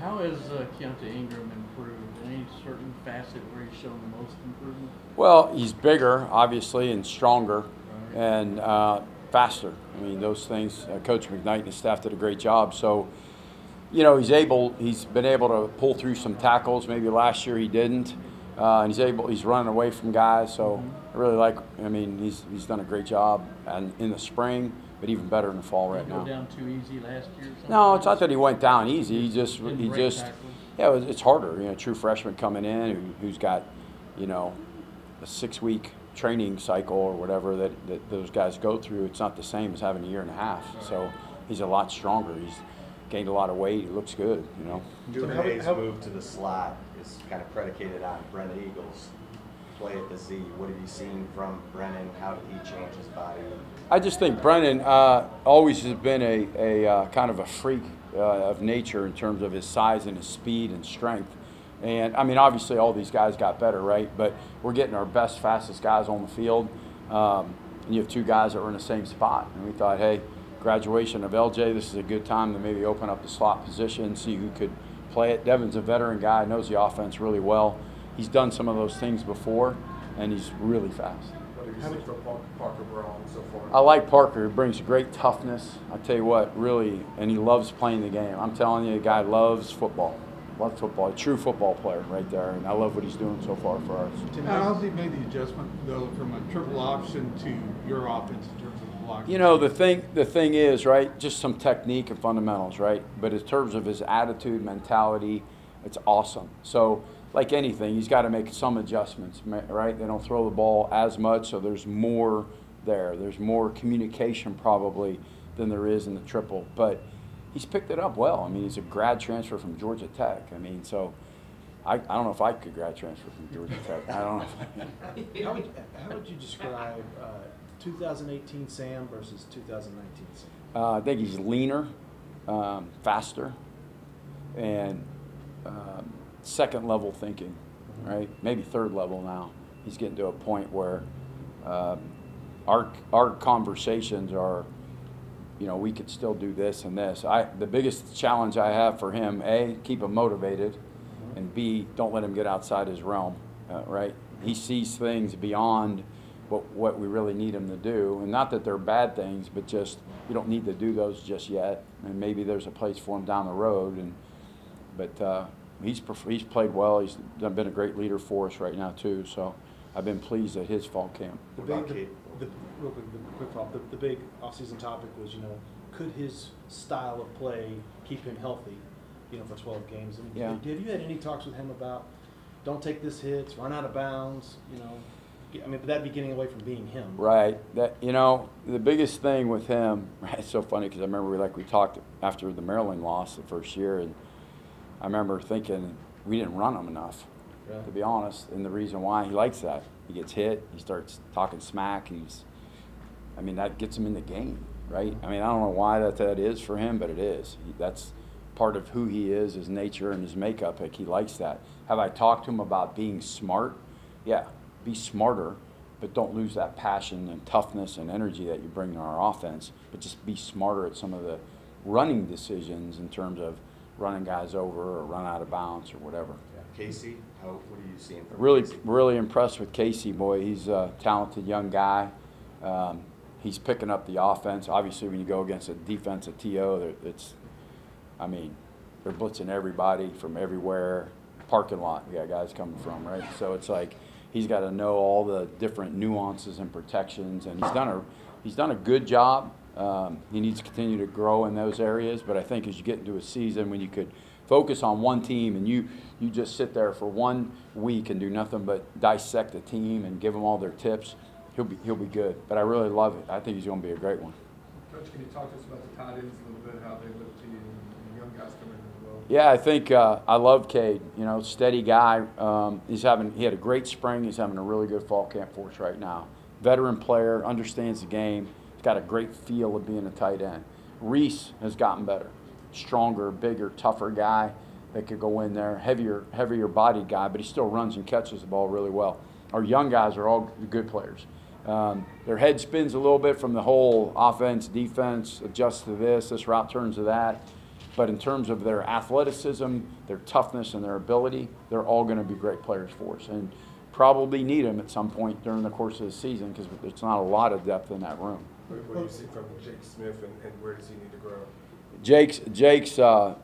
How has Keontae Ingram improved? Any certain facet where he's shown the most improvement? Well, he's bigger, obviously, and stronger, Right. and faster. I mean, those things. Coach McKnight and his staff did a great job. So, he's been able to pull through some tackles. Maybe last year he didn't, and he's running away from guys. So I really like. I mean, he's done a great job, and in the spring, but even better in the fall right Did he now. go down too easy last year? No, it's not that he went down easy. Didn't He break just tackles? yeah, it's harder. True freshman coming in who's got a 6-week training cycle or whatever that those guys go through. It's not the same as having a year and a half. So he's a lot stronger. He's gained a lot of weight. He looks good. Duvernay's move to the slot is kind of predicated on Brennan Eagles' play at the Z. What have you seen from Brennan? How did he change his body? I just think Brennan always has been a kind of a freak of nature in terms of his size and his speed and strength. And, I mean, obviously all these guys got better, right? But we're getting our best, fastest guys on the field. And you have two guys that were in the same spot. And we thought, hey, graduation of LJ, this is a good time to maybe open up the slot position, see who could play it. Devin's a veteran guy, knows the offense really well. He's done some of those things before, and he's really fast. What have you seen from Parker Brown so far? I like Parker. He brings great toughness. I tell you what, really, and he loves playing the game. I'm telling you, the guy loves football. Loves football. A true football player right there, and I love what he's doing so far for us. How's he made the adjustment, though, from a triple option to your offense in terms of blocking? The thing is, right, just some technique and fundamentals, right? But in terms of his attitude, mentality, it's awesome. So, like anything, he's got to make some adjustments, right? They don't throw the ball as much, so there's more there. There's more communication probably than there is in the triple. But he's picked it up well. I mean, he's a grad transfer from Georgia Tech. I mean, so I don't know if I could grad transfer from Georgia Tech. I don't know. How would you describe 2018 Sam versus 2019 Sam? I think he's leaner, faster, and second level thinking, right? Maybe third level now. He's getting to a point where our conversations are, we could still do this and this. The biggest challenge I have for him, A, keep him motivated, and B, don't let him get outside his realm, right? He sees things beyond what we really need him to do. And not that they're bad things, but just you don't need to do those just yet. And maybe there's a place for him down the road. But he's played well. He's been a great leader for us right now, too. So I've been pleased at his fall camp. Real quick, the quick follow-up. The big offseason topic was, could his style of play keep him healthy, for 12 games? And yeah. Have you had any talks with him about don't take this hits, run out of bounds, but that'd be getting away from being him. Right. The biggest thing with him, it's so funny because I remember we talked after the Maryland loss the first year, and I remember thinking we didn't run him enough, to be honest, and the reason why he likes that. He gets hit, he starts talking smack, that gets him in the game, right? I don't know why that is for him, but it is. That's part of who he is, his nature and his makeup. He likes that. Have I talked to him about being smart? Yeah, be smarter, but don't lose that passion and toughness and energy that you bring to our offense, but just be smarter at some of the running decisions in terms of running guys over or run out of bounds or whatever. Yeah. Casey, what are you seeing from Casey? Casey? Really impressed with Casey, boy. He's a talented young guy. He's picking up the offense. Obviously, when you go against a defensive TO, they're blitzing everybody from everywhere. Parking lot, we got guys coming from, right? So it's like he's got to know all the different nuances and protections, and he's done a good job. He needs to continue to grow in those areas, but I think as you get into a season when you could focus on one team and you just sit there for 1 week and do nothing but dissect the team and give them all their tips, he'll be good. But I really love it. I think he's going to be a great one. Coach, can you talk to us about the tight ends a little bit, how they look to you, and the young guys coming in as well? Yeah, I think I love Cade. Steady guy. He had a great spring. He's having a really good fall camp for us right now. Veteran player, understands the game. He's got a great feel of being a tight end. Reese has gotten better, stronger, bigger, tougher guy that could go in there. Heavier bodied guy, but he still runs and catches the ball really well. Our young guys are all good players. Their head spins a little bit from the whole offense, defense, adjust to this route turns to that. But in terms of their athleticism, their toughness, and their ability, they're all going to be great players for us. And probably need them at some point during the course of the season because there's not a lot of depth in that room. What do you see from Jake Smith, and where does he need to grow? Jake's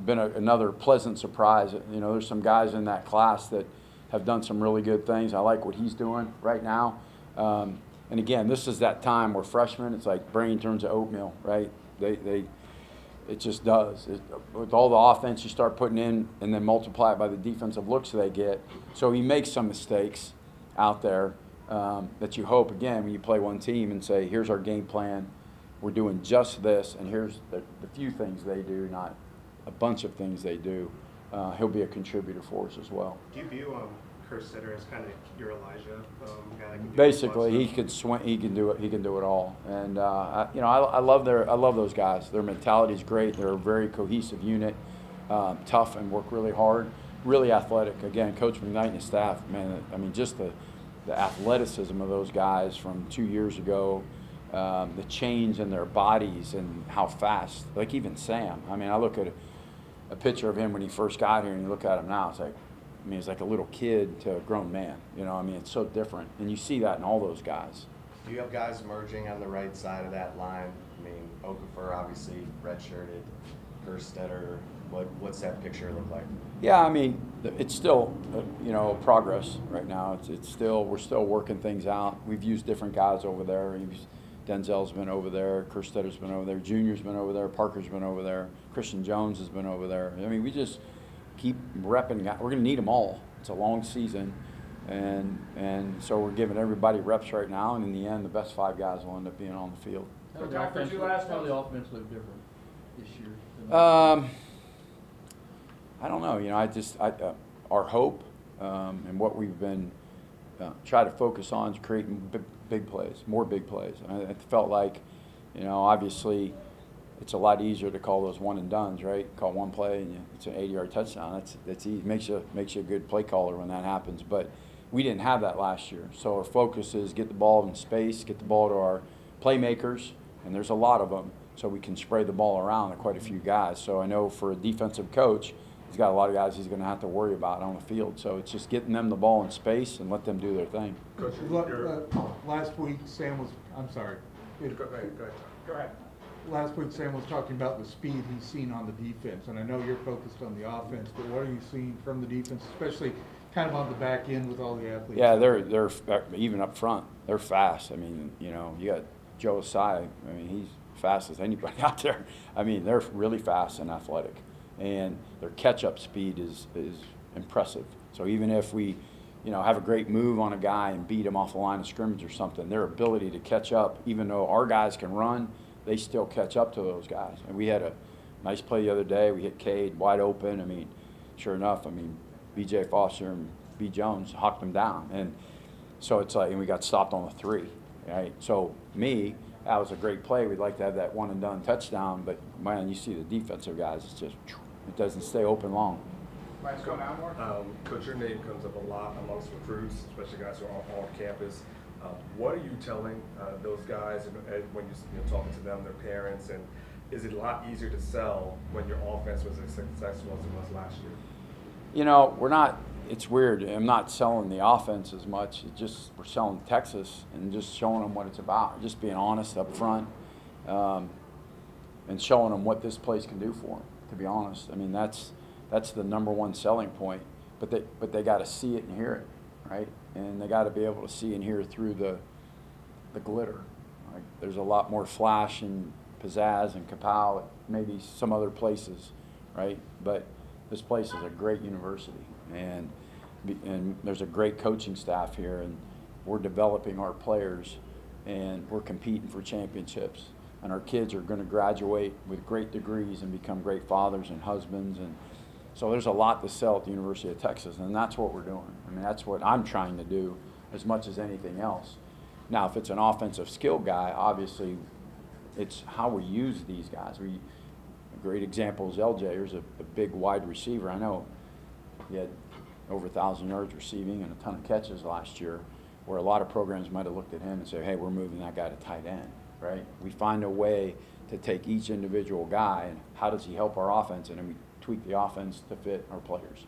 been another pleasant surprise. You know, there's some guys in that class that have done some really good things. I like what he's doing right now. And again, this is that time where freshmen, it's like brain turns to oatmeal, right? It just does. With all the offense you start putting in and then multiply it by the defensive looks they get. So he makes some mistakes out there that you hope, again, when you play one team and say, here's our game plan, we're doing just this, and here's the few things they do, not a bunch of things they do. He'll be a contributor for us as well. Do you view Kerstetter as kind of your Elijah guy that can do Basically, he could swing. He can do it. He can do it all. And you know, I love those guys. Their mentality is great. They're a very cohesive unit, tough and work really hard, really athletic. Again, Coach McKnight and his staff, man. I mean, just the athleticism of those guys from 2 years ago, the change in their bodies and how fast. Like even Sam. I mean, I look at a picture of him when he first got here, and you look at him now. It's like, I mean, it's like a little kid to a grown man. You know, I mean, it's so different. And you see that in all those guys. Do you have guys emerging on the right side of that line? I mean, Okafor obviously redshirted, Kerstetter. What's that picture look like? Yeah, I mean, it's still, you know, progress right now. It's still, we're still working things out. We've used different guys over there. Denzel's been over there, Kerstetter's been over there, Junior's been over there, Parker's been over there, Christian Jones has been over there. I mean, we just keep repping. We're going to need them all. It's a long season, and so we're giving everybody reps right now, and in the end, the best 5 guys will end up being on the field. How the offense look different this year? I don't know. You know, our hope and what we've been try to focus on is creating big plays, more big plays. I felt like, you know, obviously it's a lot easier to call those one and dones, right? Call one play and it's an 80-yard touchdown. That's easy. Makes you a good play caller when that happens. But we didn't have that last year. So our focus is get the ball in space, get the ball to our playmakers, and there's a lot of them, so we can spray the ball around to quite a few guys. So I know for a defensive coach, he's got a lot of guys he's going to have to worry about on the field. So it's just getting them the ball in space and let them do their thing. Coach, Last week, Sam was, I'm sorry. Go ahead. Last week, Sam was talking about the speed he's seen on the defense, and I know you're focused on the offense, but what are you seeing from the defense, especially kind of on the back end with all the athletes? Yeah, they're even up front. They're fast. I mean, you know, you got Joe Asai. I mean, he's fast as anybody out there. I mean, they're really fast and athletic, and their catch-up speed is impressive. So even if we, you know, have a great move on a guy and beat him off the line of scrimmage or something, their ability to catch up, even though our guys can run, they still catch up to those guys. And we had a nice play the other day. We hit Cade wide open. I mean, sure enough, I mean, B.J. Foster and B. Jones hawked them down. And so it's like, and we got stopped on the 3, right? So that was a great play. We'd like to have that one and done touchdown, but man, you see the defensive guys, it's just, it doesn't stay open long. Coach, your name comes up a lot amongst recruits, especially guys who are on campus. What are you telling those guys when you're talking to them, their parents, and is it a lot easier to sell when your offense was as successful as it was last year? You know, we're not, it's weird. I'm not selling the offense as much. It's just we're selling Texas and just showing them what it's about, just being honest up front and showing them what this place can do for them, to be honest. I mean, that's the #1 selling point, but they got to see it and hear it, right? And they got to be able to see and hear through the glitter. Like, there's a lot more flash and pizzazz and kapow at maybe some other places, right? But this place is a great university, and there's a great coaching staff here, and we're developing our players, and we're competing for championships. And our kids are going to graduate with great degrees and become great fathers and husbands, and so there's a lot to sell at the University of Texas, and that's what we're doing. I mean, that's what I'm trying to do as much as anything else. Now, if it's an offensive skill guy, obviously it's how we use these guys. A great example is LJ. Here's a big wide receiver. I know he had over 1,000 yards receiving and a ton of catches last year, where a lot of programs might have looked at him and said, hey, we're moving that guy to tight end, right? We find a way to take each individual guy and how does he help our offense, and then we tweak the offense to fit our players.